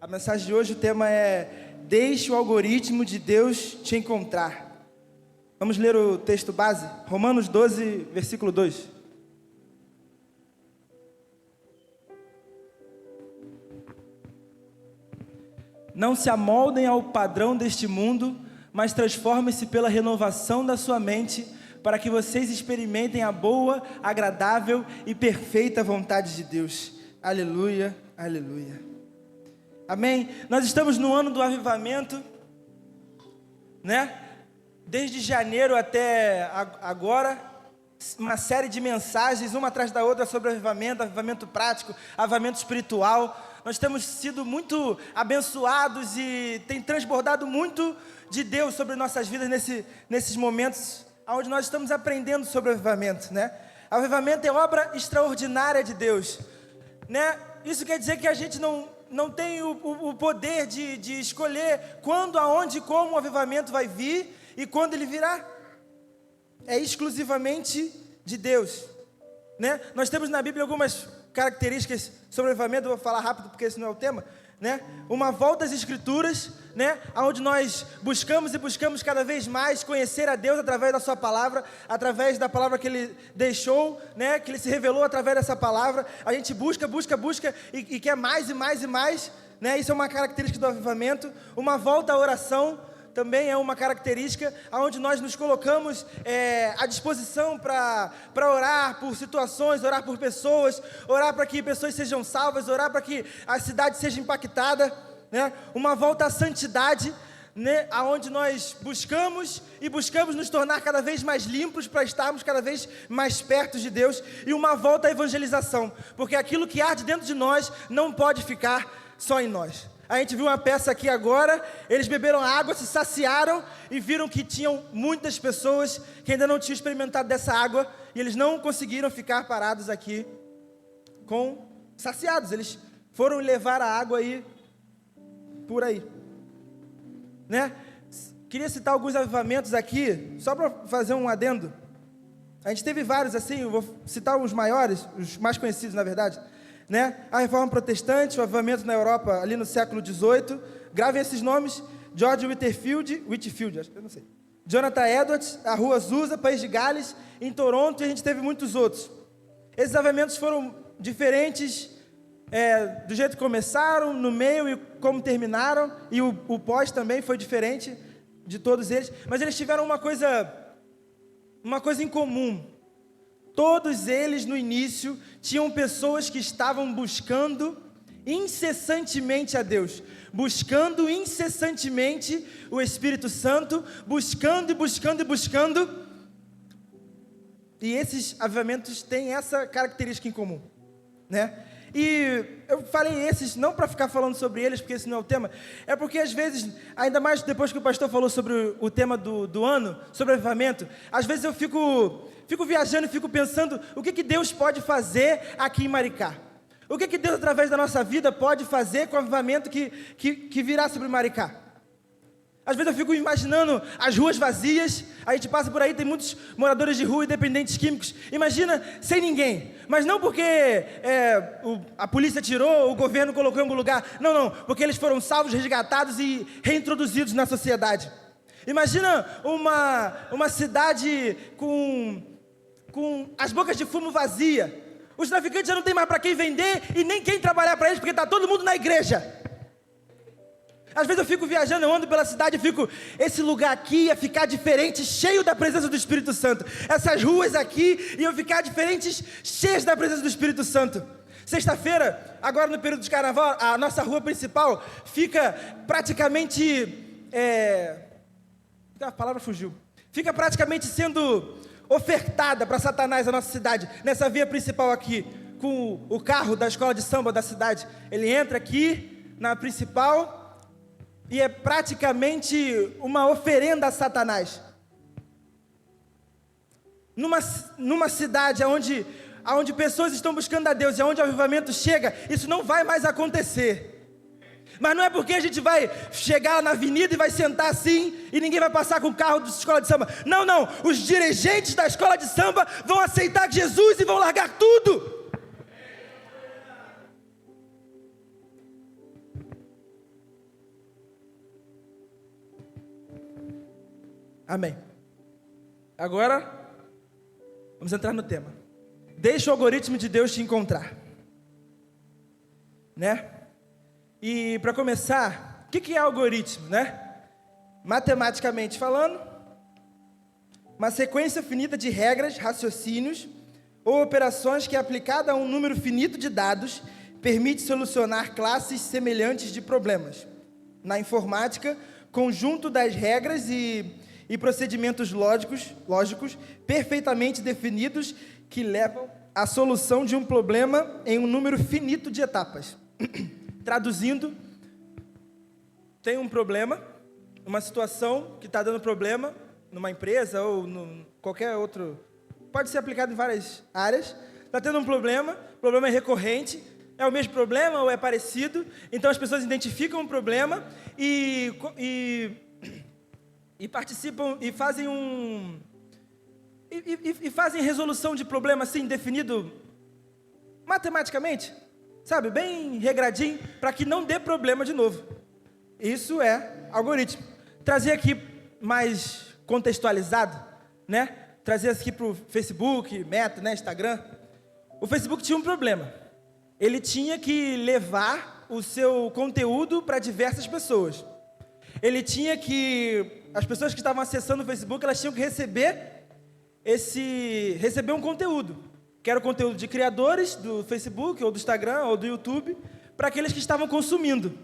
mensagem de hoje, o tema é: deixe o algoritmo de Deus te encontrar. Vamos ler o texto base, Romanos 12, versículo 2. Não se amoldem ao padrão deste mundo, mas transformem-se pela renovação da sua mente, para que vocês experimentem a boa, agradável e perfeita vontade de Deus. Aleluia, aleluia. Amém? Nós estamos no ano do avivamento, né? Desde janeiro até agora, uma série de mensagens, uma atrás da outra, sobre avivamento, avivamento prático, avivamento espiritual. Nós temos sido muito abençoados e tem transbordado muito de Deus sobre nossas vidas nesses momentos onde nós estamos aprendendo sobre avivamento, né? Avivamento é obra extraordinária de Deus, né? Isso quer dizer que a gente não tem o poder de escolher quando, aonde e como o avivamento vai vir e quando ele virá. É exclusivamente de Deus, né? Nós temos na Bíblia algumas características sobre o avivamento. Eu vou falar rápido porque esse não é o tema, né? Uma volta às Escrituras, né? Onde nós buscamos cada vez mais conhecer a Deus através da sua palavra, através da palavra que Ele deixou, né? Que Ele se revelou através dessa palavra. A gente busca e quer mais e mais e mais, né? Isso é uma característica do avivamento. Uma volta à oração também é uma característica onde nós nos colocamos à disposição para orar por situações, orar por pessoas, orar para que pessoas sejam salvas, orar para que a cidade seja impactada, né? Uma volta à santidade, né? Onde nós buscamos nos tornar cada vez mais limpos para estarmos cada vez mais perto de Deus. E uma volta à evangelização, porque aquilo que arde dentro de nós não pode ficar só em nós. A gente viu uma peça aqui agora, eles beberam água, se saciaram e viram que tinham muitas pessoas que ainda não tinham experimentado dessa água, e eles não conseguiram ficar parados aqui saciados. Eles foram levar a água aí, por aí, né? Queria citar alguns avivamentos aqui, só para fazer um adendo. A gente teve vários assim, eu vou citar os maiores, os mais conhecidos na verdade, né? A Reforma Protestante, o avivamento na Europa ali no século XVIII. Gravem esses nomes: George Whitefield, acho que eu não sei, Jonathan Edwards, a Rua Azusa, País de Gales, em Toronto, e a gente teve muitos outros. Esses avivamentos foram diferentes do jeito que começaram, no meio e como terminaram, e o pós também foi diferente de todos eles, mas eles tiveram uma coisa em comum. Todos eles, no início, tinham pessoas que estavam buscando incessantemente a Deus, buscando incessantemente o Espírito Santo, buscando. E esses avivamentos têm essa característica em comum, né? E eu falei esses não para ficar falando sobre eles, porque esse não é o tema, é porque às vezes, ainda mais depois que o pastor falou sobre o tema do ano, sobre avivamento, às vezes eu fico viajando e fico pensando o que Deus pode fazer aqui em Maricá. O que Deus, através da nossa vida, pode fazer com o avivamento que virá sobre Maricá. Às vezes eu fico imaginando as ruas vazias, a gente passa por aí, tem muitos moradores de rua e dependentes químicos. Imagina sem ninguém, mas não porque a polícia tirou, o governo colocou em algum lugar. Não, porque eles foram salvos, resgatados e reintroduzidos na sociedade. Imagina uma cidade com as bocas de fumo vazia. Os traficantes já não tem mais para quem vender e nem quem trabalhar para eles, porque está todo mundo na igreja. Às vezes eu fico viajando, eu ando pela cidade e fico, esse lugar aqui ia ficar diferente, cheio da presença do Espírito Santo. Essas ruas aqui iam ficar diferentes, cheias da presença do Espírito Santo. Sexta-feira, agora no período de carnaval, a nossa rua principal fica praticamente, a palavra fugiu, fica praticamente sendo ofertada para Satanás, a nossa cidade, nessa via principal aqui, com o carro da escola de samba da cidade. Ele entra aqui na principal e é praticamente uma oferenda a Satanás. Numa cidade onde pessoas estão buscando a Deus e onde o avivamento chega, isso não vai mais acontecer. Mas não é porque a gente vai chegar na avenida e vai sentar assim e ninguém vai passar com o carro da escola de samba. Não, os dirigentes da escola de samba vão aceitar Jesus e vão largar tudo. Amém. Agora, vamos entrar no tema. Deixa o algoritmo de Deus te encontrar. Né? E para começar, o que é algoritmo, né? Matematicamente falando, uma sequência finita de regras, raciocínios ou operações que, aplicada a um número finito de dados, permite solucionar classes semelhantes de problemas. Na informática, conjunto das regras e procedimentos lógicos perfeitamente definidos que levam à solução de um problema em um número finito de etapas. Traduzindo, tem um problema, uma situação que está dando problema numa empresa ou qualquer outro, pode ser aplicado em várias áreas. Está tendo um problema, o problema é recorrente, é o mesmo problema ou é parecido, então as pessoas identificam o problema e participam e fazem fazem resolução de problema assim definido matematicamente, sabe, bem regradinho, para que não dê problema de novo. Isso é algoritmo. Trazer aqui mais contextualizado, né? Trazer aqui para o Facebook, Meta, né? Instagram. O Facebook tinha um problema. Ele tinha que levar o seu conteúdo para diversas pessoas. Ele tinha que... As pessoas que estavam acessando o Facebook, elas tinham que receber um conteúdo, que era o conteúdo de criadores do Facebook, ou do Instagram, ou do YouTube, para aqueles que estavam consumindo.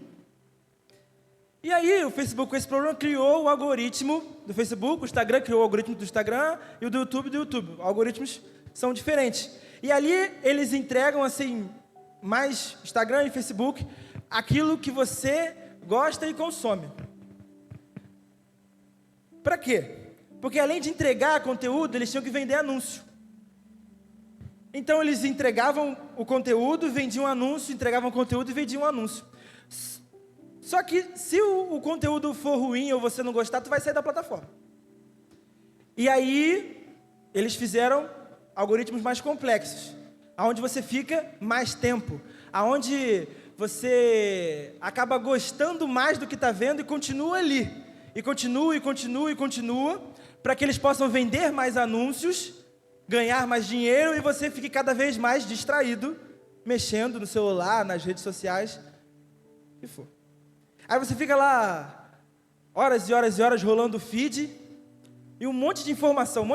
E aí, o Facebook, com esse problema, criou o algoritmo do Facebook, o Instagram criou o algoritmo do Instagram, e o do YouTube. Algoritmos são diferentes. E ali, eles entregam, assim, mais Instagram e Facebook, aquilo que você gosta e consome. Para quê? Porque além de entregar conteúdo, eles tinham que vender anúncio. Então eles entregavam o conteúdo, vendiam anúncio, entregavam conteúdo e vendiam anúncio. Só que se o conteúdo for ruim ou você não gostar, tu vai sair da plataforma. E aí eles fizeram algoritmos mais complexos, aonde você fica mais tempo, aonde você acaba gostando mais do que está vendo e continua ali. E continua, para que eles possam vender mais anúncios, ganhar mais dinheiro e você fique cada vez mais distraído, mexendo no celular, nas redes sociais, o que for. Aí você fica lá, horas e horas e horas, rolando o feed, e um monte de informação.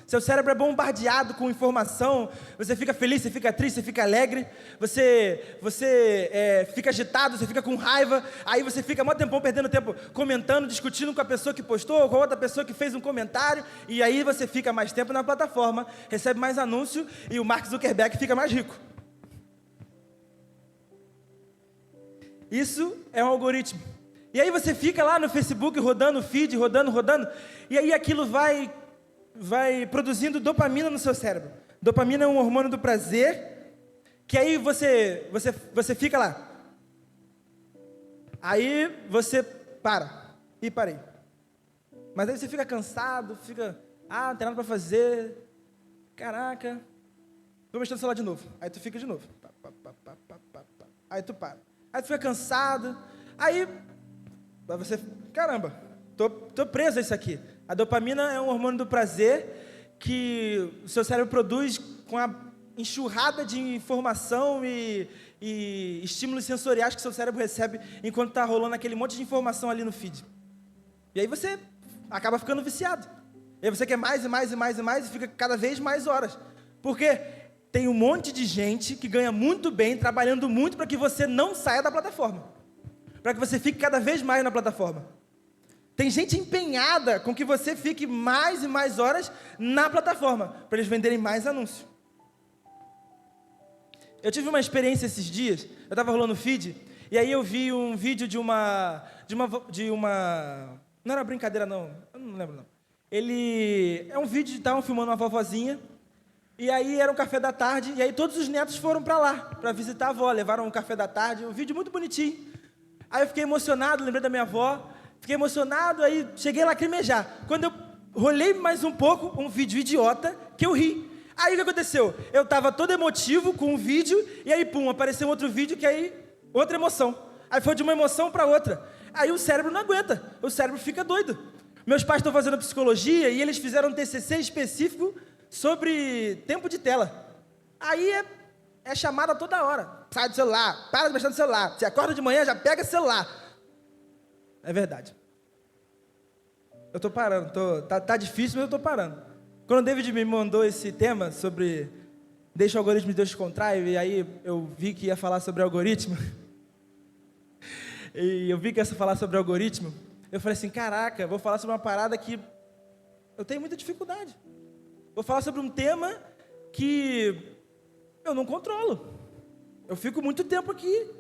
Seu cérebro é bombardeado com informação, você fica feliz, você fica triste, você fica alegre, você fica agitado, você fica com raiva, aí você fica mó tempão perdendo tempo comentando, discutindo com a pessoa que postou, com a outra pessoa que fez um comentário, e aí você fica mais tempo na plataforma, recebe mais anúncio, e o Mark Zuckerberg fica mais rico. Isso é um algoritmo. E aí você fica lá no Facebook rodando o feed, rodando, e aí aquilo vai produzindo dopamina no seu cérebro. Dopamina é um hormônio do prazer, que aí você fica lá. Aí você parei. Mas aí você fica cansado, não tem nada para fazer, caraca, vou mexer no celular de novo. Aí tu fica de novo. Aí tu para. Aí tu fica cansado, aí você, caramba, tô preso a isso aqui. A dopamina é um hormônio do prazer que o seu cérebro produz com a enxurrada de informação e estímulos sensoriais que o seu cérebro recebe enquanto está rolando aquele monte de informação ali no feed. E aí você acaba ficando viciado. E aí você quer mais e fica cada vez mais horas. Porque tem um monte de gente que ganha muito bem, trabalhando muito para que você não saia da plataforma. Para que você fique cada vez mais na plataforma. Tem gente empenhada com que você fique mais e mais horas na plataforma, para eles venderem mais anúncios. Eu tive uma experiência esses dias, eu estava rolando o feed, e aí eu vi um vídeo de uma... Não era brincadeira não, eu não lembro não. Ele... É um vídeo, estavam filmando uma vovozinha, e aí era um café da tarde, e aí todos os netos foram para lá, para visitar a avó, levaram um café da tarde, um vídeo muito bonitinho. Aí eu fiquei emocionado, lembrei da minha avó, aí cheguei a lacrimejar. Quando eu rolei mais um pouco, um vídeo idiota, que eu ri. Aí o que aconteceu? Eu estava todo emotivo com um vídeo, e aí apareceu outro vídeo, que aí, outra emoção. Aí foi de uma emoção para outra. Aí o cérebro não aguenta, o cérebro fica doido. Meus pais estão fazendo psicologia e eles fizeram um TCC específico sobre tempo de tela. Aí é chamada toda hora. Sai do celular, para de mexer no celular. Você acorda de manhã, já pega o celular. É verdade. Eu estou parando, tá difícil, mas eu estou parando. Quando o David me mandou esse tema sobre deixa o algoritmo de Deus te contrai, e aí eu vi que ia falar sobre algoritmo, e eu vi que ia falar sobre algoritmo, eu falei assim, caraca, vou falar sobre uma parada que eu tenho muita dificuldade. Vou falar sobre um tema que eu não controlo. Eu fico muito tempo aqui.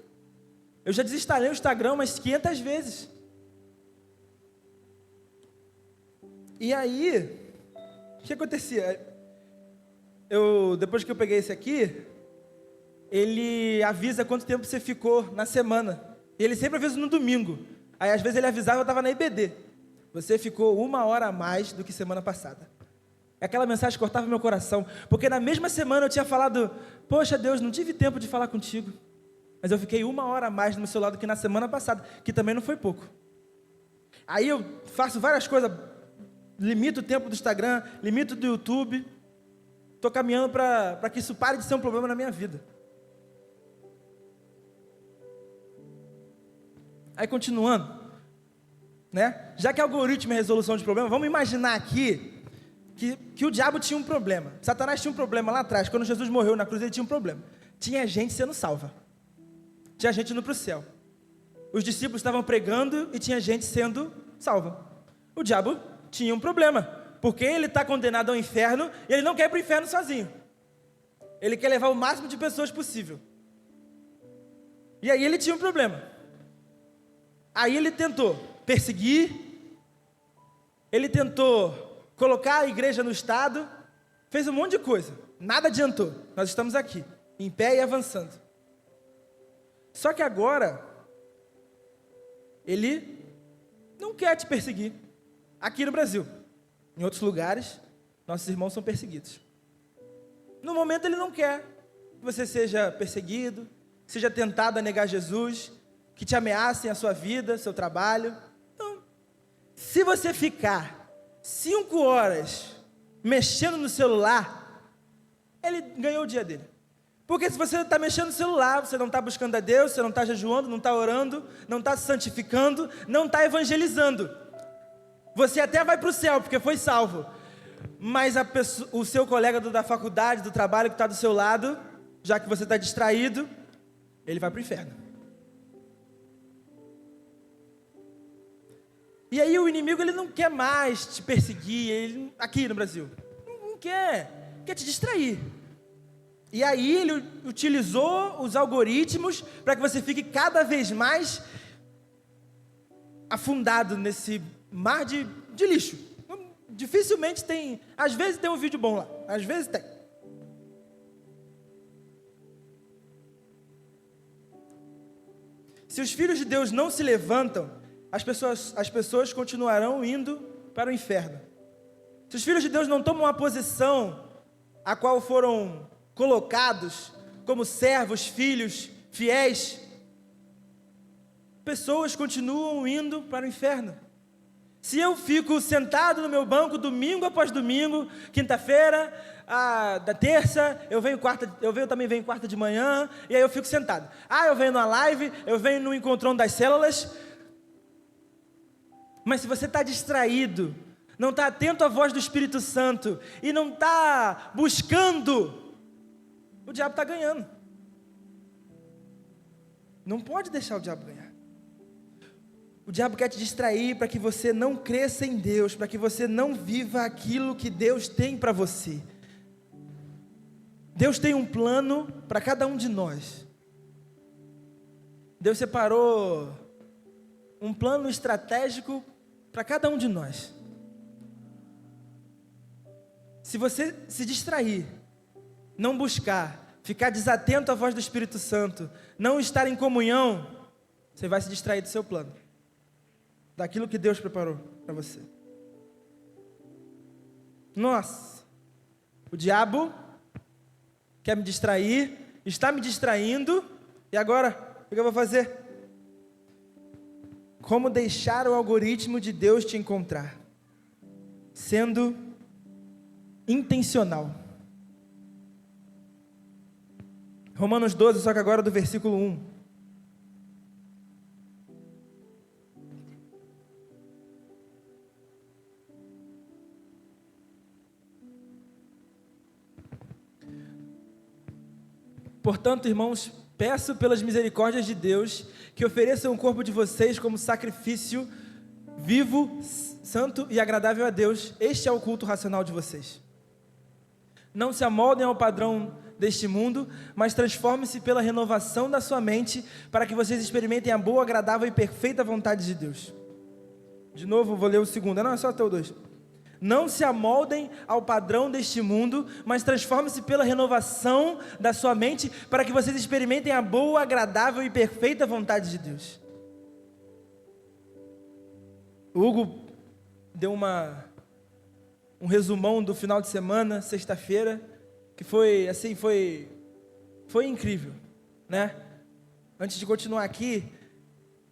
Eu já desinstalei o Instagram umas 500 vezes. E aí, o que acontecia? Depois que eu peguei esse aqui, ele avisa quanto tempo você ficou na semana. E ele sempre avisa no domingo. Aí às vezes ele avisava, eu estava na IBD. Você ficou 1 hora a mais do que semana passada. Aquela mensagem cortava meu coração, porque na mesma semana eu tinha falado, poxa Deus, não tive tempo de falar contigo. Mas eu fiquei 1 hora a mais no meu celular do que na semana passada, que também não foi pouco. Aí eu faço várias coisas, limito o tempo do Instagram, limito do YouTube. Estou caminhando para que isso pare de ser um problema na minha vida. Aí continuando, né? Já que algoritmo é resolução de problema, vamos imaginar aqui que o diabo tinha um problema. Satanás tinha um problema lá atrás. Quando Jesus morreu na cruz, ele tinha um problema. Tinha gente sendo salva. Tinha gente indo para o céu. Os discípulos estavam pregando e tinha gente sendo salva. O diabo tinha um problema, porque ele está condenado ao inferno e ele não quer ir para o inferno sozinho. Ele quer levar o máximo de pessoas possível. E aí ele tinha um problema. Aí ele tentou perseguir, ele tentou colocar a igreja no estado, fez um monte de coisa, nada adiantou. Nós estamos aqui, em pé e avançando. Só que agora, ele não quer te perseguir, aqui no Brasil. Em outros lugares, nossos irmãos são perseguidos. No momento ele não quer que você seja perseguido, seja tentado a negar Jesus, que te ameacem a sua vida, seu trabalho. Então, se você ficar 5 horas mexendo no celular, ele ganhou o dia dele. Porque se você está mexendo no celular, você não está buscando a Deus, você não está jejuando, não está orando, não está se santificando, não está evangelizando. Você até vai para o céu, porque foi salvo. Mas o seu colega da faculdade, do trabalho que está do seu lado, já que você está distraído, ele vai para o inferno. E aí o inimigo, ele não quer mais te perseguir, aqui no Brasil, não quer te distrair. E aí ele utilizou os algoritmos para que você fique cada vez mais afundado nesse mar de lixo. Dificilmente tem, às vezes tem um vídeo bom lá, às vezes tem. Se os filhos de Deus não se levantam, as pessoas continuarão indo para o inferno. Se os filhos de Deus não tomam a posição a qual foram colocados como servos, filhos, fiéis, pessoas continuam indo para o inferno. Se eu fico sentado no meu banco domingo após domingo, quinta-feira, da terça, eu também venho quarta de manhã, e aí eu fico sentado. Eu venho na live, eu venho no encontrão das células. Mas se você está distraído, não está atento à voz do Espírito Santo e não está buscando, o diabo está ganhando. Não pode deixar o diabo ganhar. O diabo quer te distrair para que você não cresça em Deus, para que você não viva aquilo que Deus tem para você. Deus tem um plano para cada um de nós. Deus separou um plano estratégico para cada um de nós. Se você se distrair, não buscar, ficar desatento à voz do Espírito Santo, não estar em comunhão, você vai se distrair do seu plano, daquilo que Deus preparou para você. Nossa, o diabo quer me distrair, está me distraindo, e agora, o que eu vou fazer? Como deixar o algoritmo de Deus te encontrar? sendo intencional. Romanos 12, só que agora do versículo 1. Portanto, irmãos, peço pelas misericórdias de Deus que ofereçam o corpo de vocês como sacrifício vivo, santo e agradável a Deus. Este é o culto racional de vocês. Não se amoldem ao padrão deste mundo, mas transformem-se pela renovação da sua mente, para que vocês experimentem a boa, agradável e perfeita vontade de Deus. De novo, vou ler o segundo. Não, é só até o 2. Não se amoldem ao padrão deste mundo, mas transformem-se pela renovação da sua mente, para que vocês experimentem a boa, agradável e perfeita vontade de Deus. O Hugo deu um resumão do final de semana, sexta-feira, que foi incrível, né? Antes de continuar aqui,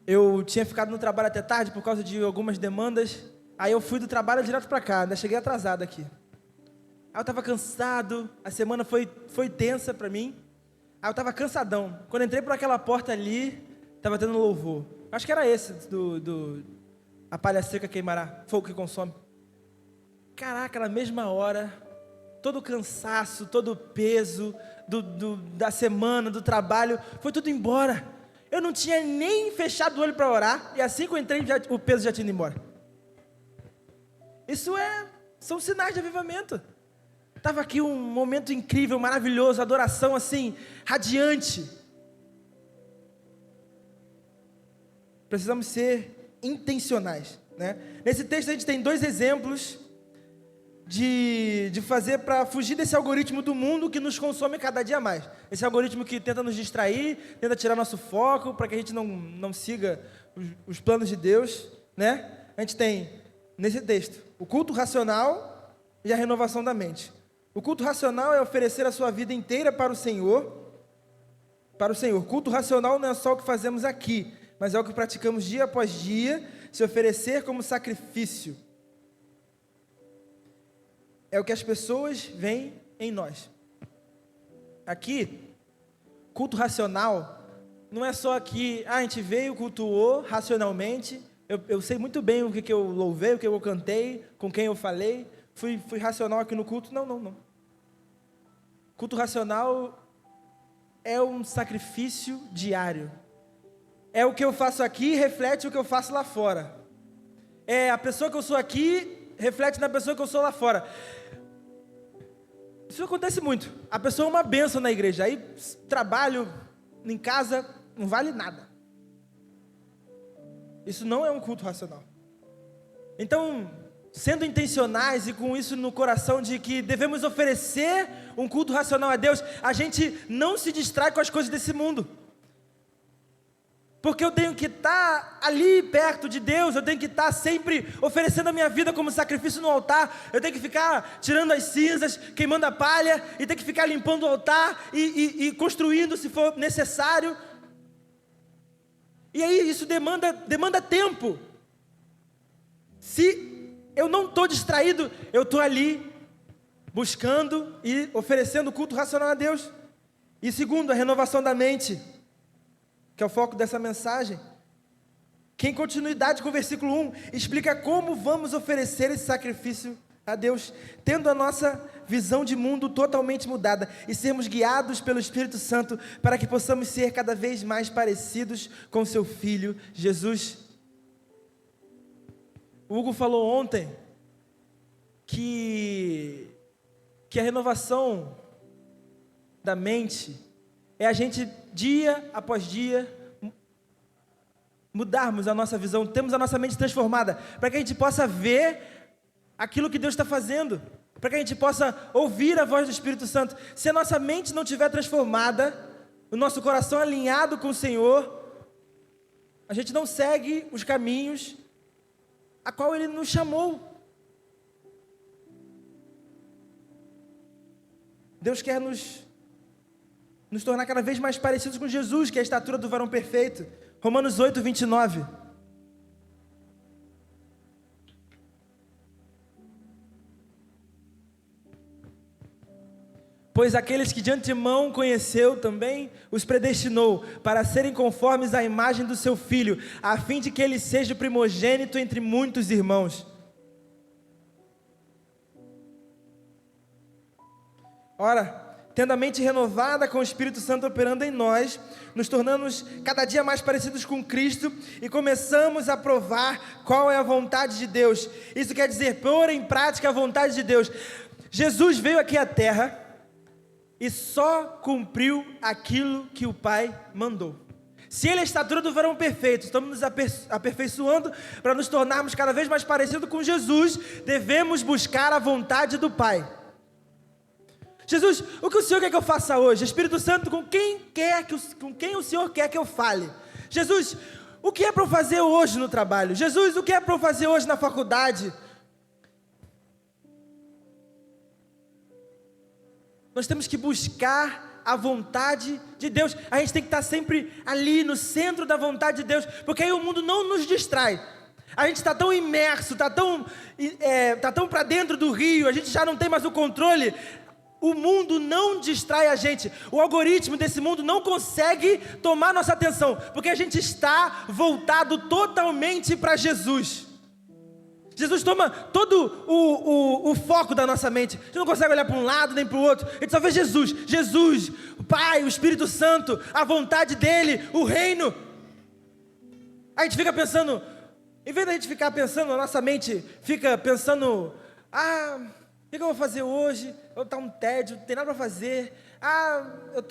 eu tinha ficado no trabalho até tarde por causa de algumas demandas. Aí eu fui do trabalho direto para cá, ainda cheguei atrasado aqui. Aí eu estava cansado, a semana foi tensa para mim. Aí eu estava cansadão. Quando entrei por aquela porta ali, estava tendo louvor. Acho que era esse, a palha seca queimará, fogo que consome. Caraca, na mesma hora, todo o cansaço, todo o peso da semana, do trabalho, foi tudo embora. Eu não tinha nem fechado o olho para orar, e assim que eu entrei, o peso já tinha ido embora. São sinais de avivamento. Estava aqui um momento incrível, maravilhoso, adoração assim, radiante. Precisamos ser intencionais, né? Nesse texto a gente tem 2 exemplos de fazer para fugir desse algoritmo do mundo que nos consome cada dia mais. Esse algoritmo que tenta nos distrair, tenta tirar nosso foco, para que a gente não siga os planos de Deus, né? A gente tem, nesse texto, o culto racional e a renovação da mente. O culto racional é oferecer a sua vida inteira para o Senhor. Culto racional não é só o que fazemos aqui, mas é o que praticamos dia após dia, se oferecer como sacrifício. É o que as pessoas veem em nós. Aqui, culto racional não é só que a gente veio, cultuou racionalmente. Eu sei muito bem o que eu louvei, o que eu cantei, com quem eu falei. Fui racional aqui no culto. Não. Culto racional é um sacrifício diário. É o que eu faço aqui, reflete o que eu faço lá fora. É a pessoa que eu sou aqui, reflete na pessoa que eu sou lá fora. Isso acontece muito. A pessoa é uma bênção na igreja. Aí, trabalho em casa, não vale nada. Isso não é um culto racional. Então, sendo intencionais e com isso no coração de que devemos oferecer um culto racional a Deus, a gente não se distrai com as coisas desse mundo. Porque eu tenho que estar ali perto de Deus, eu tenho que estar sempre oferecendo a minha vida como sacrifício no altar, eu tenho que ficar tirando as cinzas, queimando a palha, e tenho que ficar limpando o altar e construindo se for necessário. E aí isso demanda tempo. Se eu não estou distraído, eu estou ali buscando e oferecendo culto racional a Deus. E segundo, a renovação da mente, que é o foco dessa mensagem, que em continuidade com o versículo 1, explica como vamos oferecer esse sacrifício a Deus, tendo a nossa visão de mundo totalmente mudada e sermos guiados pelo Espírito Santo para que possamos ser cada vez mais parecidos com seu Filho, Jesus. O Hugo falou ontem que a renovação da mente é a gente, dia após dia, mudarmos a nossa visão, temos a nossa mente transformada, para que a gente possa ver aquilo que Deus está fazendo, para que a gente possa ouvir a voz do Espírito Santo. Se a nossa mente não estiver transformada, o nosso coração alinhado com o Senhor, a gente não segue os caminhos a qual Ele nos chamou. Deus quer nos tornar cada vez mais parecidos com Jesus, que é a estatura do varão perfeito. Romanos 8, 29. Pois aqueles que de antemão conheceu também os predestinou para serem conformes à imagem do seu Filho, a fim de que ele seja o primogênito entre muitos irmãos. Ora, tendo a mente renovada com o Espírito Santo operando em nós, nos tornamos cada dia mais parecidos com Cristo e começamos a provar qual é a vontade de Deus. Isso quer dizer, pôr em prática a vontade de Deus. Jesus veio aqui à terra e só cumpriu aquilo que o Pai mandou. Se Ele é a estatura do varão perfeito, estamos nos aperfeiçoando para nos tornarmos cada vez mais parecidos com Jesus, devemos buscar a vontade do Pai. Jesus, o que o Senhor quer que eu faça hoje? Espírito Santo, com quem o Senhor quer que eu fale? Jesus, o que é para eu fazer hoje no trabalho? Jesus, o que é para eu fazer hoje na faculdade? Nós temos que buscar a vontade de Deus. A gente tem que estar sempre ali no centro da vontade de Deus, porque aí o mundo não nos distrai. A gente está tão imerso, está tão para dentro do rio, a gente já não tem mais o controle. O mundo não distrai a gente, o algoritmo desse mundo não consegue tomar nossa atenção, porque a gente está voltado totalmente para Jesus. Jesus toma todo o foco da nossa mente. A gente não consegue olhar para um lado nem para o outro, a gente só vê Jesus, o Pai, o Espírito Santo, a vontade dEle, o reino. A gente fica pensando, em vez da gente ficar pensando, a nossa mente fica pensando, o que eu vou fazer hoje? Tá um tédio, não tem nada para fazer. Eu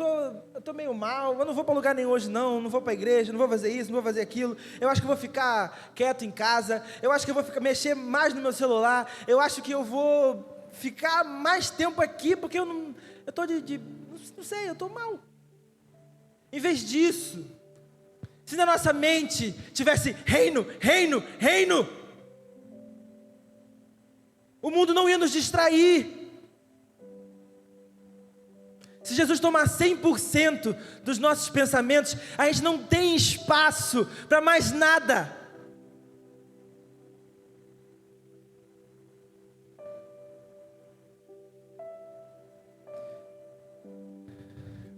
tô meio mal, eu não vou para lugar nenhum hoje não vou para a igreja, não vou fazer isso, não vou fazer aquilo. Eu acho que eu vou ficar quieto em casa, eu acho que eu vou mexer mais no meu celular, eu acho que eu vou ficar mais tempo aqui, porque não sei, eu tô mal. Em vez disso, se na nossa mente tivesse reino, o mundo não ia nos distrair. Se Jesus tomar 100% dos nossos pensamentos, a gente não tem espaço para mais nada.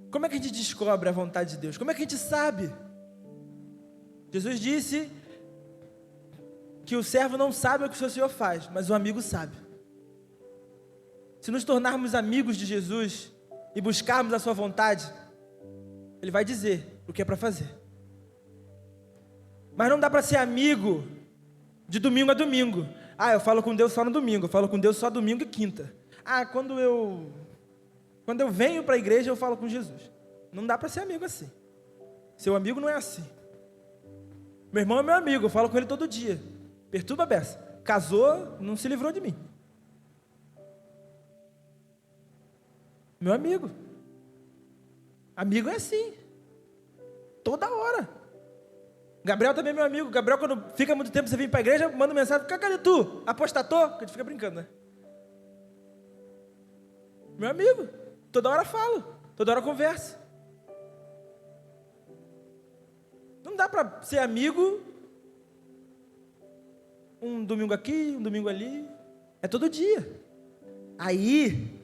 Como é que a gente descobre a vontade de Deus? Como é que a gente sabe? Jesus disse que o servo não sabe o que o seu Senhor faz, mas o amigo sabe. Se nos tornarmos amigos de Jesus e buscarmos a sua vontade, Ele vai dizer o que é para fazer. Mas não dá para ser amigo de domingo a domingo. Eu falo com Deus só no domingo, eu falo com Deus só domingo e quinta. Quando eu venho para a igreja eu falo com Jesus. Não dá para ser amigo assim. Seu amigo não é assim. Meu irmão é meu amigo, eu falo com ele todo dia. Perturba a beça. Casou, não se livrou de mim. Meu amigo. Amigo é assim. Toda hora. Gabriel também é meu amigo. Gabriel, quando fica muito tempo, você vem para a igreja, manda mensagem, cadê tu? Apostatou? Que a gente fica brincando, né? Meu amigo. Toda hora falo. Toda hora converso. Não dá para ser amigo um domingo aqui, um domingo ali. É todo dia. Aí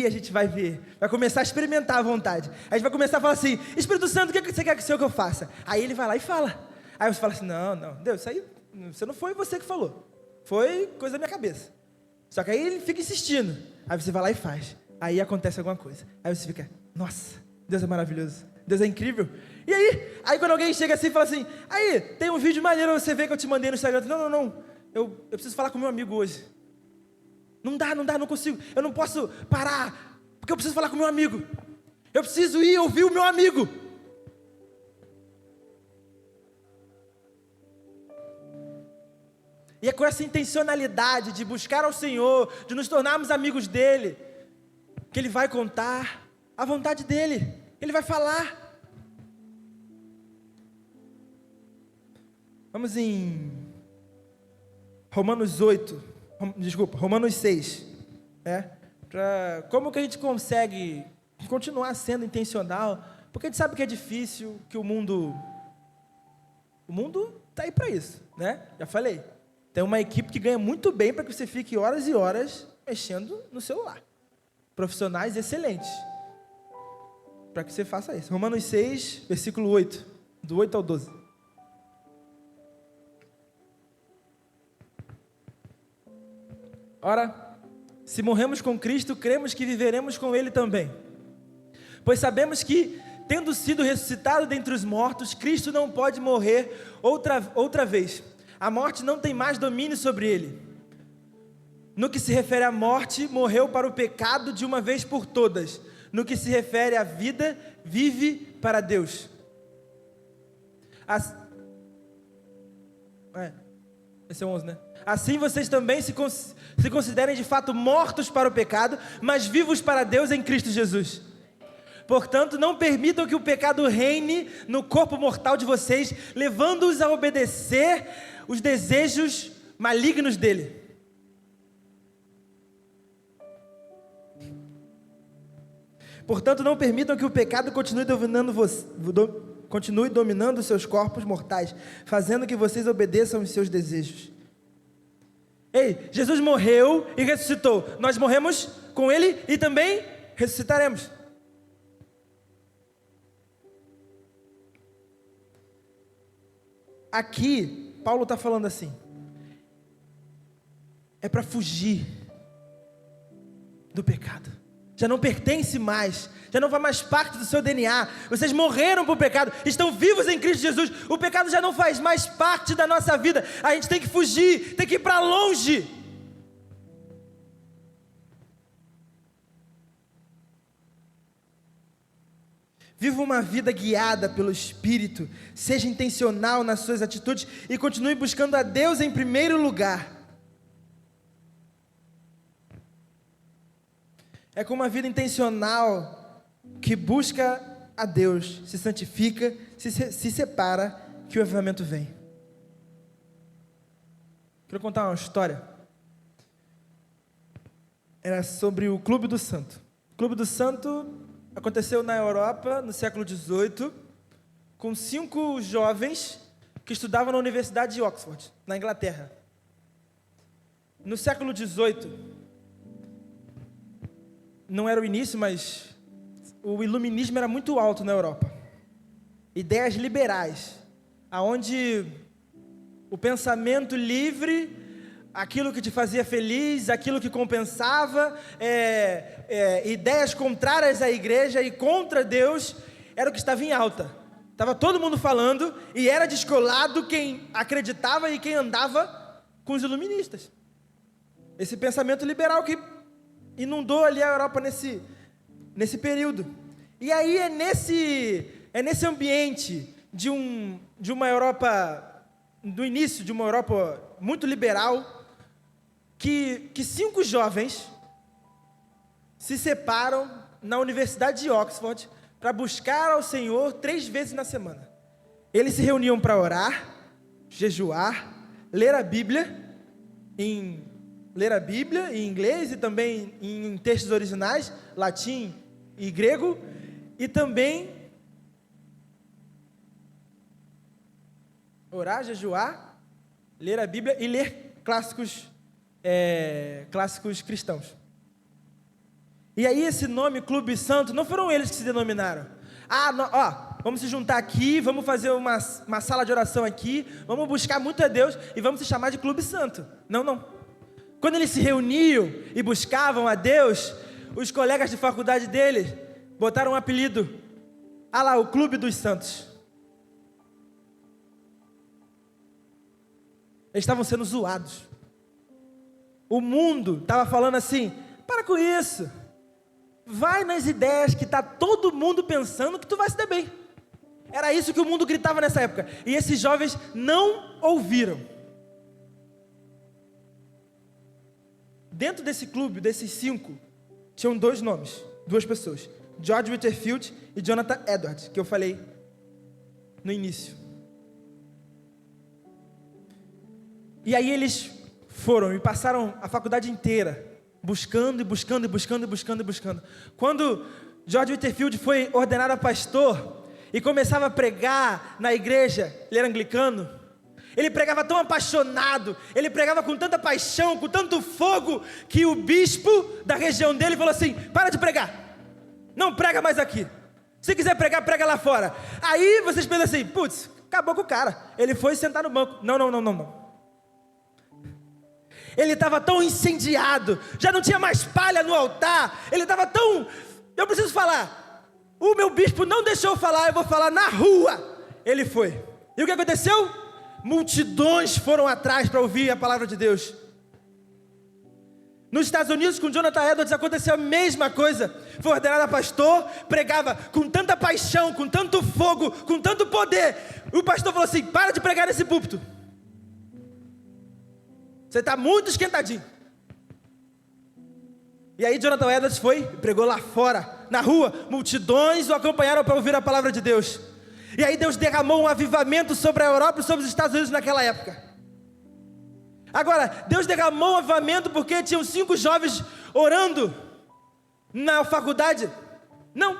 a gente vai ver, vai começar a experimentar a vontade. A gente vai começar a falar assim, Espírito Santo, o que você quer que eu faça? Aí ele vai lá e fala. Aí você fala assim, não, Deus, isso aí, você não foi você que falou. Foi coisa da minha cabeça. Só que aí ele fica insistindo. Aí você vai lá e faz. Aí acontece alguma coisa. Aí você fica, nossa, Deus é maravilhoso. Deus é incrível. E aí quando alguém chega assim e fala assim, aí, tem um vídeo maneiro, você vê que eu te mandei no Instagram. Não, eu preciso falar com meu amigo hoje. Não dá, não consigo. Eu não posso parar, porque eu preciso falar com meu amigo. Eu preciso ir ouvir o meu amigo. E é com essa intencionalidade de buscar ao Senhor, de nos tornarmos amigos dEle, que Ele vai contar a vontade dEle. Ele vai falar. Vamos em Romanos 6. Como que a gente consegue continuar sendo intencional? Porque a gente sabe que é difícil, que o mundo está aí para isso, né? Já falei. Tem uma equipe que ganha muito bem para que você fique horas e horas mexendo no celular. profissionais excelentes, para que você faça isso. Romanos 6, versículo 8, do 8 ao 12. Ora, se morremos com Cristo, cremos que viveremos com Ele também. Pois sabemos que, tendo sido ressuscitado dentre os mortos, Cristo não pode morrer outra vez. A morte não tem mais domínio sobre Ele. No que se refere à morte, morreu para o pecado de uma vez por todas. No que se refere à vida, vive para Deus. Esse é 11, né? Assim vocês também se considerem de fato mortos para o pecado, mas vivos para Deus em Cristo Jesus. Portanto, não permitam que o pecado reine no corpo mortal de vocês, levando-os a obedecer os desejos malignos dele. Portanto, não permitam que o pecado continue dominando seus corpos mortais, fazendo que vocês obedeçam os seus desejos. Ei, Jesus morreu e ressuscitou. Nós morremos com Ele e também ressuscitaremos. Aqui, Paulo está falando assim, é para fugir do pecado. Já não pertence mais, já não faz mais parte do seu DNA. Vocês morreram para o pecado, estão vivos em Cristo Jesus. O pecado já não faz mais parte da nossa vida. A gente tem que fugir, tem que ir para longe. Viva uma vida guiada pelo Espírito, seja intencional nas suas atitudes e continue buscando a Deus em primeiro lugar. É com uma vida intencional que busca a Deus, se santifica, se separa, que o avivamento vem. Quero contar uma história. Era sobre o Clube do Santo. O Clube do Santo aconteceu na Europa, no século XVIII, com 5 jovens que estudavam na Universidade de Oxford, na Inglaterra. No século XVIII, não era o início, mas o iluminismo era muito alto na Europa. Ideias liberais, aonde o pensamento livre, aquilo que te fazia feliz, aquilo que compensava, ideias contrárias à igreja e contra Deus, era o que estava em alta. Estava todo mundo falando e era descolado quem acreditava e quem andava com os iluministas. Esse pensamento liberal que inundou ali a Europa nesse período. E aí é nesse ambiente de uma Europa, do início de uma Europa muito liberal, que 5 jovens se separam na Universidade de Oxford para buscar ao Senhor 3 vezes na semana. Eles se reuniam para orar, jejuar, ler a Bíblia em inglês e também em textos originais, latim e grego, e também orar, jejuar, ler a Bíblia e ler clássicos cristãos. E aí esse nome Clube Santo, não foram eles que se denominaram. Vamos se juntar aqui, vamos fazer uma sala de oração aqui, vamos buscar muito a Deus e vamos se chamar de Clube Santo. Não. Quando eles se reuniam e buscavam a Deus, os colegas de faculdade deles botaram um apelido. O Clube dos Santos. Eles estavam sendo zoados. O mundo estava falando assim: para com isso, vai nas ideias que está todo mundo pensando que tu vai se dar bem. Era isso que o mundo gritava nessa época. E esses jovens não ouviram. Dentro desse clube, desses 5, tinham 2 nomes, 2 pessoas: George Whitefield e Jonathan Edwards, que eu falei no início. E aí eles foram e passaram a faculdade inteira buscando. Quando George Whitefield foi ordenado a pastor e começava a pregar na igreja, ele era anglicano, Ele pregava tão apaixonado, ele pregava com tanta paixão, com tanto fogo, que o bispo da região dele falou assim: para de pregar, não prega mais aqui. Se quiser pregar, prega lá fora. Aí vocês pensam assim: putz, acabou com o cara. Ele foi sentar no banco. Não. Ele estava tão incendiado, já não tinha mais palha no altar. Ele estava tão... Eu preciso falar. O meu bispo não deixou eu falar, eu vou falar na rua. Ele foi. E o que aconteceu? Multidões foram atrás para ouvir a palavra de Deus. Nos Estados Unidos, com Jonathan Edwards, aconteceu a mesma coisa. Foi ordenado a pastor, pregava com tanta paixão, com tanto fogo, com tanto poder. O pastor falou assim: para de pregar nesse púlpito. Você está muito esquentadinho. E aí Jonathan Edwards foi e pregou lá fora, na rua. Multidões o acompanharam para ouvir a palavra de Deus. E aí Deus derramou um avivamento sobre a Europa e sobre os Estados Unidos naquela época. Agora, Deus derramou um avivamento porque tinham 5 jovens orando na faculdade? Não.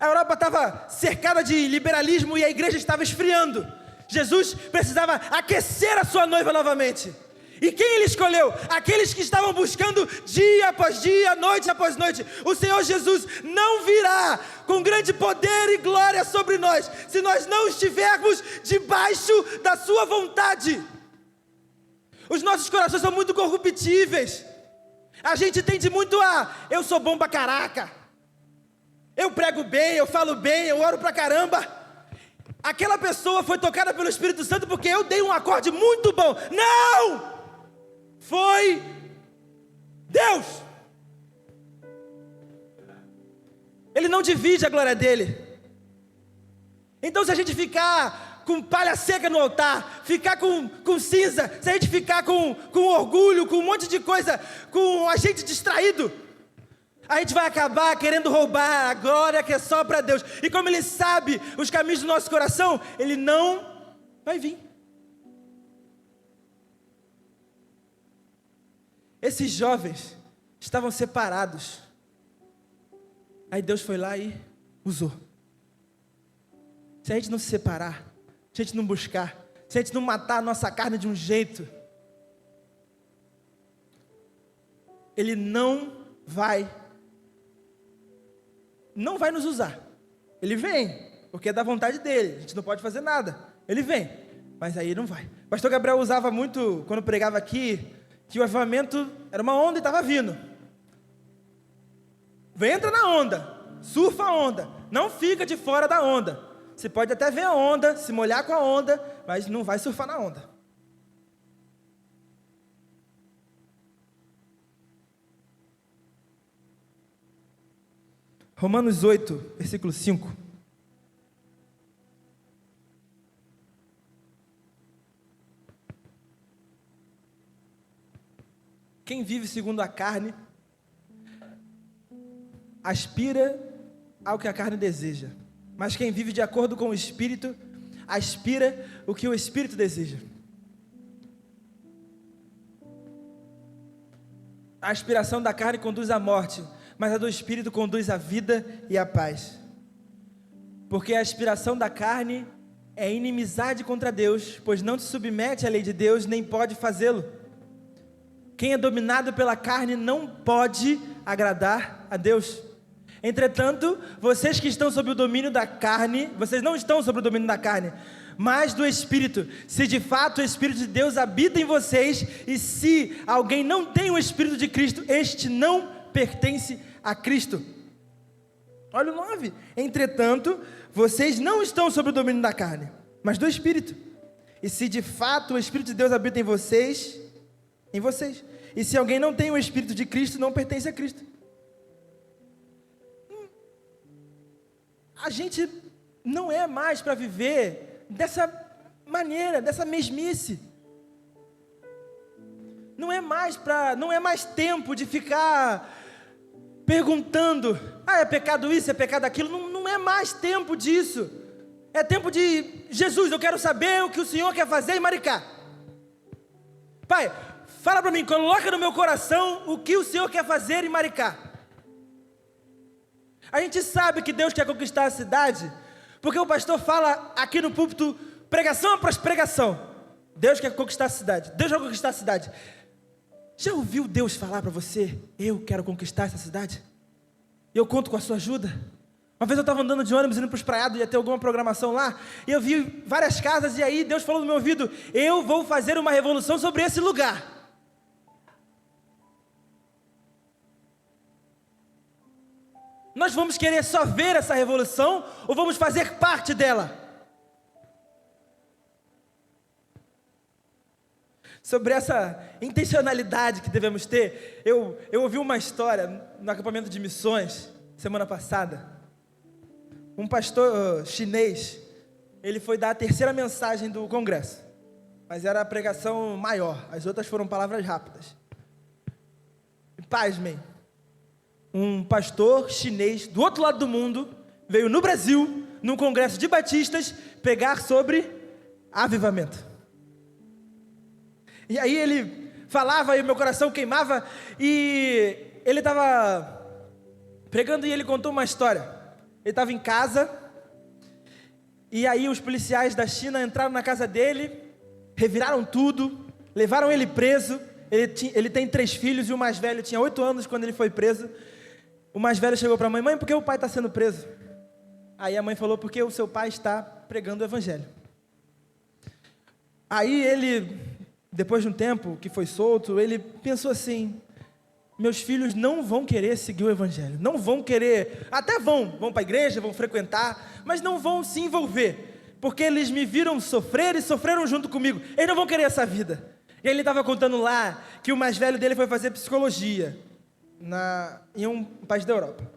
A Europa estava cercada de liberalismo e a igreja estava esfriando. Jesus precisava aquecer a sua noiva novamente. E quem ele escolheu? Aqueles que estavam buscando dia após dia, noite após noite. O Senhor Jesus não virá com grande poder e glória sobre nós, se nós não estivermos debaixo da sua vontade. Os nossos corações são muito corruptíveis. A gente tende muito a: eu sou bom pra caraca, eu prego bem, eu falo bem, eu oro pra caramba. Aquela pessoa foi tocada pelo Espírito Santo porque eu dei um acorde muito bom. Não! Foi Deus. Ele não divide a glória dele. Então, se a gente ficar com palha seca no altar, ficar com cinza, se a gente ficar com orgulho, com um monte de coisa, com a gente distraído, a gente vai acabar querendo roubar a glória que é só para Deus. E como Ele sabe os caminhos do nosso coração, Ele não vai vir. Esses jovens estavam separados. Aí Deus foi lá e usou. Se a gente não se separar, se a gente não buscar, se a gente não matar a nossa carne de um jeito, Ele não vai nos usar. Ele vem, porque é da vontade dele, a gente não pode fazer nada. Ele vem, mas aí não vai. O pastor Gabriel usava muito, quando pregava aqui, que o avivamento era uma onda e estava vindo. Entra na onda, surfa a onda, não fica de fora da onda. Você pode até ver a onda, se molhar com a onda, mas não vai surfar na onda. Romanos 8, versículo 5. Quem vive segundo a carne, aspira ao que a carne deseja. Mas quem vive de acordo com o Espírito, aspira o que o Espírito deseja. A aspiração da carne conduz à morte, mas a do Espírito conduz à vida e à paz. Porque a aspiração da carne é inimizade contra Deus, pois não se submete à lei de Deus, nem pode fazê-lo. Quem é dominado pela carne não pode agradar a Deus. Entretanto, vocês que estão sob o domínio da carne, vocês não estão sob o domínio da carne, mas do Espírito, se de fato o Espírito de Deus habita em vocês, e se alguém não tem o Espírito de Cristo, este não pertence a Cristo. Olha o 9. Entretanto, vocês não estão sob o domínio da carne, mas do Espírito. E se de fato o Espírito de Deus habita em vocês, e se alguém não tem o Espírito de Cristo, não pertence a Cristo. A gente não é mais para viver dessa maneira, dessa mesmice. Não é mais tempo de ficar perguntando: é pecado isso, é pecado aquilo. Não é mais tempo disso. É tempo de: Jesus, eu quero saber o que o Senhor quer fazer em Maricá. Pai, fala para mim, coloca no meu coração o que o Senhor quer fazer em Maricá. A gente sabe que Deus quer conquistar a cidade, porque o pastor fala aqui no púlpito, pregação após pregação. Deus quer conquistar a cidade. Deus vai conquistar a cidade. Já ouviu Deus falar para você: eu quero conquistar essa cidade? Eu conto com a sua ajuda? Uma vez eu estava andando de ônibus indo para os Praiados, ia ter alguma programação lá, e eu vi várias casas, e aí Deus falou no meu ouvido: eu vou fazer uma revolução sobre esse lugar. Nós vamos querer só ver essa revolução, ou vamos fazer parte dela? Sobre essa intencionalidade que devemos ter, eu ouvi uma história no acampamento de missões, semana passada. Um pastor chinês, ele foi dar a terceira mensagem do congresso, mas era a pregação maior, as outras foram palavras rápidas. E pasmem, um pastor chinês do outro lado do mundo veio no Brasil, num congresso de batistas, pregar sobre avivamento. E aí ele falava e meu coração queimava, e ele estava pregando e ele contou uma história. Ele estava em casa, e aí os policiais da China entraram na casa dele, reviraram tudo, levaram ele preso. Ele tem 3 filhos e o mais velho tinha 8 anos quando ele foi preso. O mais velho chegou para a mãe: mãe, por que o pai está sendo preso? Aí a mãe falou: porque o seu pai está pregando o evangelho. Aí ele, depois de um tempo que foi solto, ele pensou assim: meus filhos não vão querer seguir o evangelho, não vão querer, até vão para a igreja, vão frequentar, mas não vão se envolver, porque eles me viram sofrer e sofreram junto comigo, eles não vão querer essa vida. E ele estava contando lá que o mais velho dele foi fazer psicologia em um país da Europa.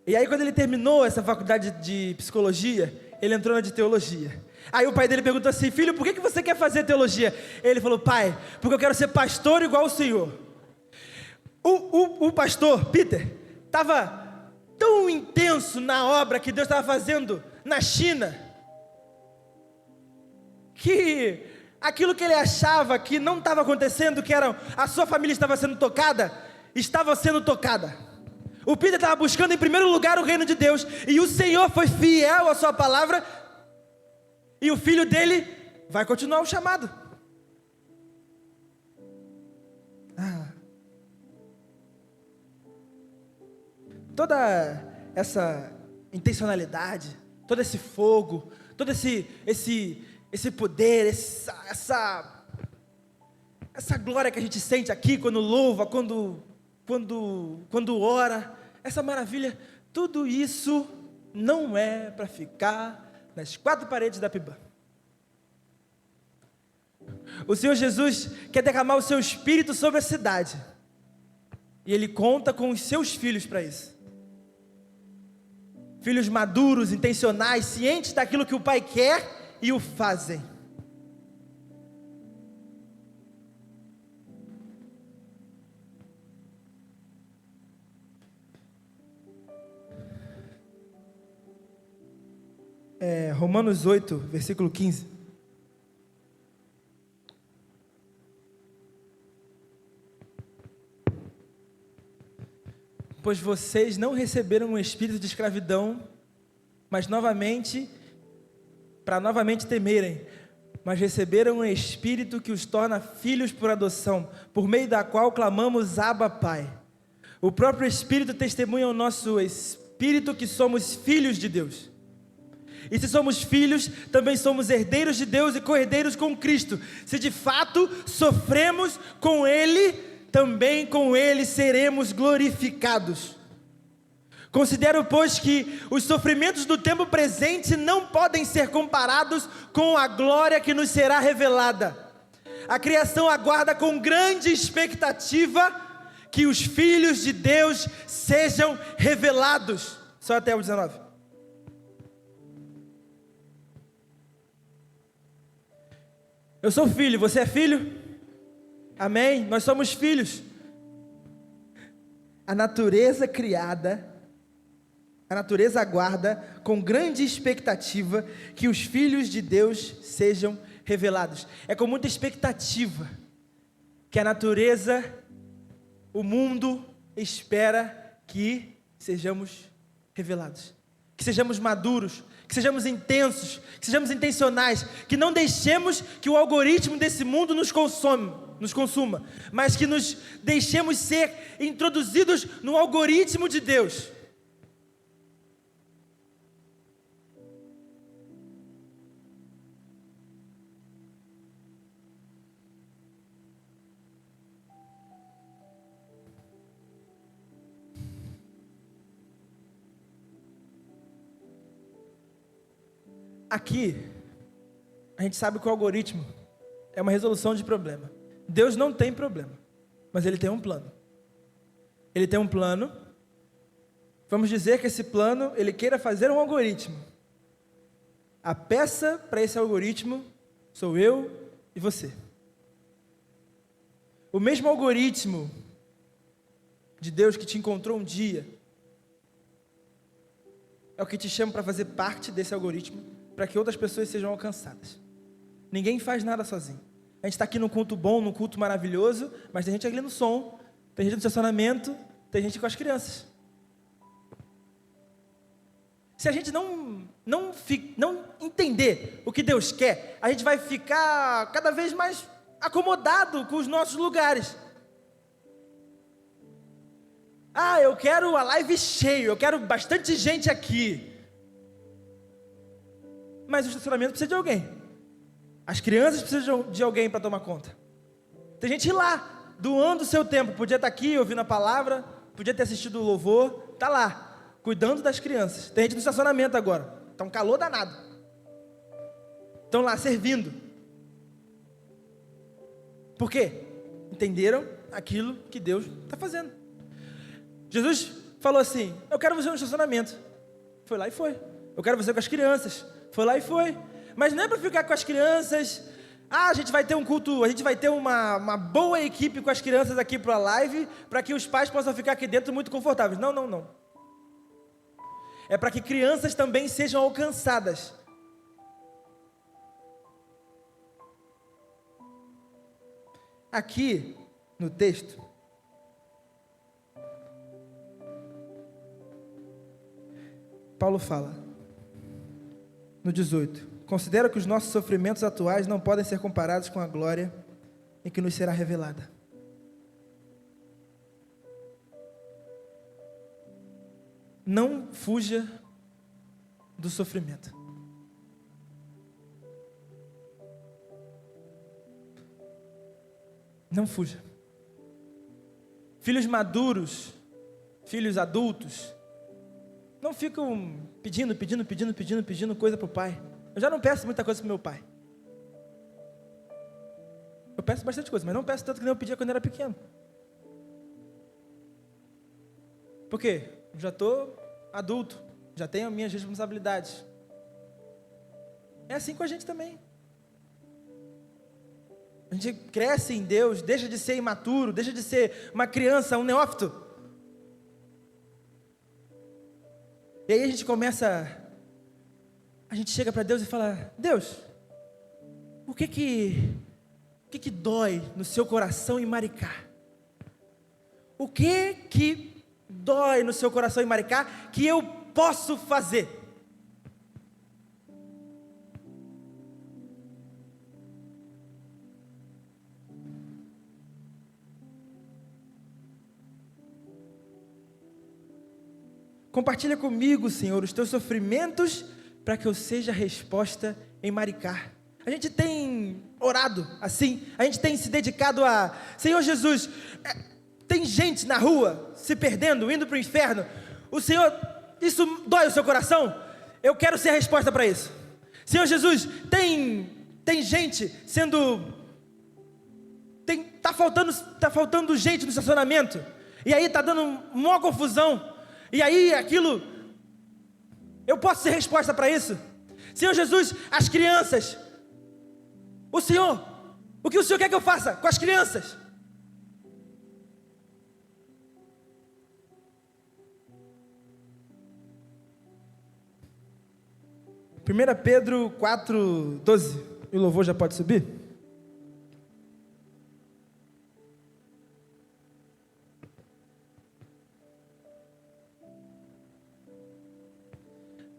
E aí quando ele terminou essa faculdade de psicologia, ele entrou na de teologia. Aí o pai dele perguntou assim: filho, por que você quer fazer teologia? Ele falou: pai, porque eu quero ser pastor igual o senhor. O pastor Peter estava tão intenso na obra que Deus estava fazendo na China, que aquilo que ele achava que não estava acontecendo, que era a sua família estava sendo tocada. O Peter estava buscando em primeiro lugar o reino de Deus, e o Senhor foi fiel à sua palavra, e o filho dele vai continuar o chamado. Toda essa intencionalidade, todo esse fogo, todo esse poder, essa glória que a gente sente aqui quando louva, quando ora, essa maravilha, tudo isso não é para ficar nas 4 paredes da PIBAM. O Senhor Jesus quer derramar o seu Espírito sobre a cidade, e Ele conta com os seus filhos para isso. Filhos maduros, intencionais, cientes daquilo que o Pai quer e o fazem. Romanos 8, versículo 15. Pois vocês não receberam um espírito de escravidão, para novamente temerem, mas receberam um espírito que os torna filhos por adoção, por meio da qual clamamos: Abba, Pai. O próprio Espírito testemunha ao nosso espírito que somos filhos de Deus. E se somos filhos, também somos herdeiros de Deus e co-herdeiros com Cristo. Se de fato sofremos com Ele, também com Ele seremos glorificados. Considero, pois, que os sofrimentos do tempo presente não podem ser comparados com a glória que nos será revelada. A criação aguarda com grande expectativa que os filhos de Deus sejam revelados. Só até o 19. Eu sou filho, você é filho? Amém? Nós somos filhos. A natureza aguarda com grande expectativa que os filhos de Deus sejam revelados. É com muita expectativa que a natureza, o mundo espera que sejamos revelados. que sejamos maduros, que sejamos intensos, que sejamos intencionais, que não deixemos que o algoritmo desse mundo nos consuma, mas que nos deixemos ser introduzidos no algoritmo de Deus. Aqui, a gente sabe que o algoritmo é uma resolução de problema. Deus não tem problema, mas Ele tem um plano. Ele tem um plano, vamos dizer que esse plano, Ele queira fazer um algoritmo. A peça para esse algoritmo sou eu e você. O mesmo algoritmo de Deus que te encontrou um dia, é o que te chama para fazer parte desse algoritmo, para que outras pessoas sejam alcançadas. Ninguém faz nada sozinho. A gente está aqui num culto bom, num culto maravilhoso, mas tem gente ali no som, tem gente no estacionamento, tem gente com as crianças. Se a gente não entender o que Deus quer, a gente vai ficar cada vez mais acomodado com os nossos lugares. Ah, eu quero a live cheio, eu quero bastante gente aqui. Mas o estacionamento precisa de alguém. As crianças precisam de alguém para tomar conta. Tem gente lá, doando o seu tempo. Podia estar aqui ouvindo a palavra, podia ter assistido o louvor. Está lá, cuidando das crianças. Tem gente no estacionamento agora. Está um calor danado. Estão lá servindo. Por quê? Entenderam aquilo que Deus está fazendo. Jesus falou assim: eu quero você no estacionamento. Foi lá e foi. Eu quero você com as crianças. Foi lá e foi. Mas não é para ficar com as crianças. Ah, a gente vai ter um culto, a gente vai ter uma boa equipe com as crianças aqui para a live, para que os pais possam ficar aqui dentro muito confortáveis. Não, não, não. É para que crianças também sejam alcançadas. Aqui, no texto, Paulo fala, no 18, considero que os nossos sofrimentos atuais não podem ser comparados com a glória em que nos será revelada. Não fuja do sofrimento. Não fuja. Filhos maduros, filhos adultos, não ficam pedindo coisa para o pai. Eu já não peço muita coisa para o meu pai. Eu peço bastante coisa, mas não peço tanto que nem eu pedia quando era pequeno. Por quê? Eu já estou adulto, já tenho as minhas responsabilidades. É assim com a gente também. A gente cresce em Deus, deixa de ser imaturo, deixa de ser uma criança, um neófito. E aí a gente chega para Deus e fala: Deus, o que dói no seu coração em Maricá? O que dói no seu coração em Maricá que eu posso fazer? Compartilha comigo, Senhor, os teus sofrimentos, para que eu seja a resposta em Maricá. A gente tem orado assim, a gente tem se dedicado a... Senhor Jesus, tem gente na rua se perdendo, indo para o inferno. O Senhor, isso dói o seu coração? Eu quero ser a resposta para isso. Senhor Jesus, tem gente sendo... Tá faltando gente no estacionamento, e aí está dando uma confusão. E aí aquilo, eu posso ser resposta para isso? Senhor Jesus, as crianças, o que o Senhor quer que eu faça com as crianças? Primeira Pedro 4:12, o louvor já pode subir?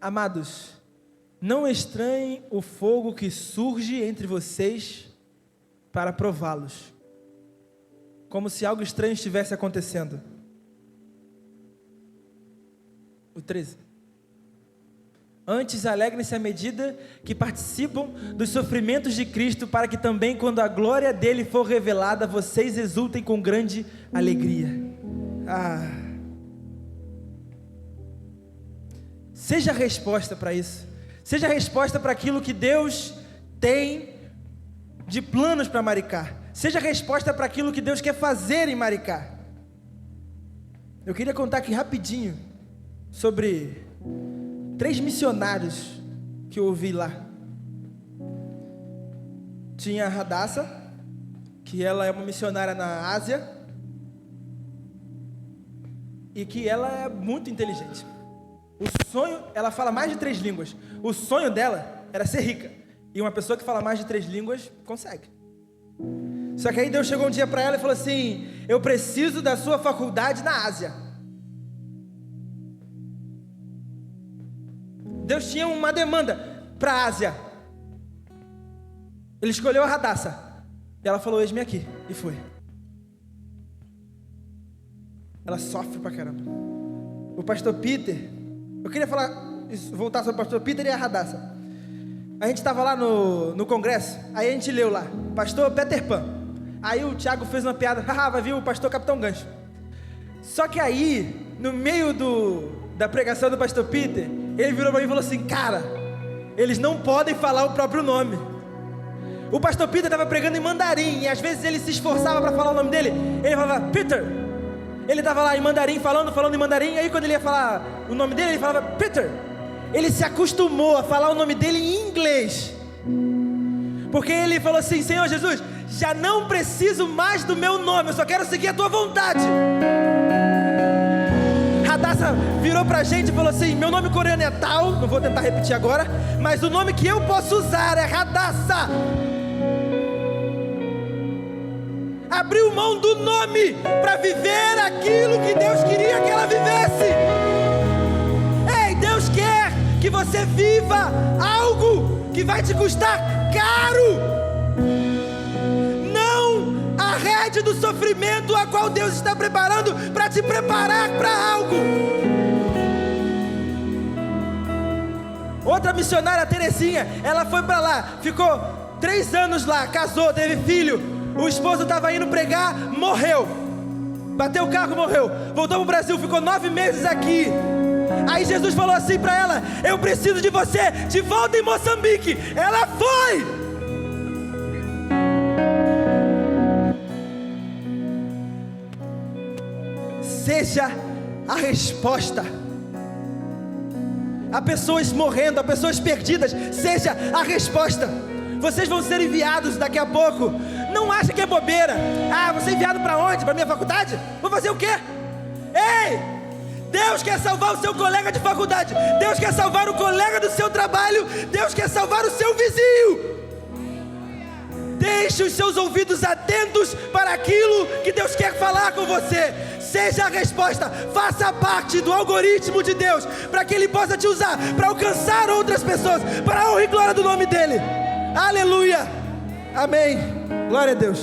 Amados, não estranhem o fogo que surge entre vocês para prová-los, como se algo estranho estivesse acontecendo. O 13. Antes, alegrem-se à medida que participam dos sofrimentos de Cristo, para que também, quando a glória dele for revelada, vocês exultem com grande alegria. Seja a resposta para isso. Seja a resposta para aquilo que Deus tem de planos para Maricá. Seja a resposta para aquilo que Deus quer fazer em Maricá. Eu queria contar aqui rapidinho sobre 3 missionários que eu ouvi lá. Tinha a Radassa, que ela é uma missionária na Ásia, e que ela é muito inteligente. O sonho, ela fala mais de 3 línguas. O sonho dela era ser rica. E uma pessoa que fala mais de 3 línguas consegue. Só que aí Deus chegou um dia para ela e falou assim: eu preciso da sua faculdade na Ásia. Deus tinha uma demanda para a Ásia. Ele escolheu a Radassa. E ela falou: eis-me aqui. E foi. Ela sofre pra caramba. O pastor Peter, eu queria voltar sobre o pastor Peter e a Radassa. A gente estava lá no congresso, aí a gente leu lá, pastor Peter Pan. Aí o Thiago fez uma piada: haha, vai vir o pastor Capitão Gancho. Só que aí, no meio da pregação do pastor Peter, ele virou para mim e falou assim: cara, eles não podem falar o próprio nome. O pastor Peter estava pregando em mandarim, e às vezes ele se esforçava para falar o nome dele. Ele falava Peter. Ele estava lá em mandarim, falando em mandarim. E aí quando ele ia falar o nome dele, ele falava Peter. Ele se acostumou a falar o nome dele em inglês, porque ele falou assim: Senhor Jesus, já não preciso mais do meu nome, eu só quero seguir a tua vontade. Radassa virou pra gente e falou assim: meu nome coreano é tal, não vou tentar repetir agora, mas o nome que eu posso usar é Radassa. Abriu mão do nome para viver aquilo que Deus queria que ela vivesse. Ei, Deus quer que você viva algo que vai te custar caro. Não arrede do sofrimento a qual Deus está preparando para te preparar para algo. Outra missionária, a Terezinha, ela foi para lá, ficou 3 anos lá, casou, teve filho. O esposo estava indo pregar, morreu. Bateu o carro, morreu. Voltou para o Brasil, ficou 9 meses aqui. Aí Jesus falou assim para ela: eu preciso de você de volta em Moçambique. Ela foi. Seja a resposta. Há pessoas morrendo, há pessoas perdidas. Seja a resposta. Vocês vão ser enviados daqui a pouco. Não acha que é bobeira. Ah, você é enviado para onde? Para minha faculdade? Vou fazer o quê? Ei! Deus quer salvar o seu colega de faculdade. Deus quer salvar o colega do seu trabalho. Deus quer salvar o seu vizinho. Deixe os seus ouvidos atentos para aquilo que Deus quer falar com você. Seja a resposta. Faça parte do algoritmo de Deus, para que Ele possa te usar para alcançar outras pessoas, para a honra e glória do nome dEle. Aleluia, amém, glória a Deus.